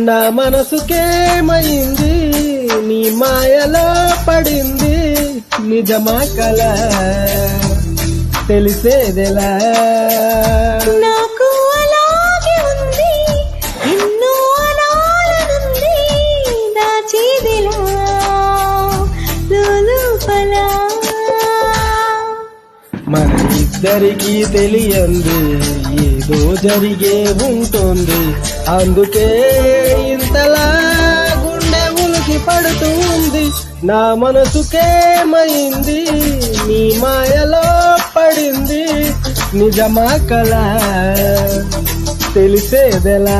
నా మనసుకేమైంది నీ మాయలో పడింది నిజమా కల తెలిసేదెలా నాకు అలాగే ఉంది ఎన్నో అనాలనుంది దాచేదిలా లోపల మన ఇద్దరికీ తెలియంది ఏదో జరిగే ఉంటుంది అందుకే ఇంతలా గుండె ఉలికి పడుతుంది నా మనసుకేమైంది నీ మాయలో పడింది నిజమా కల తెలిసేదెలా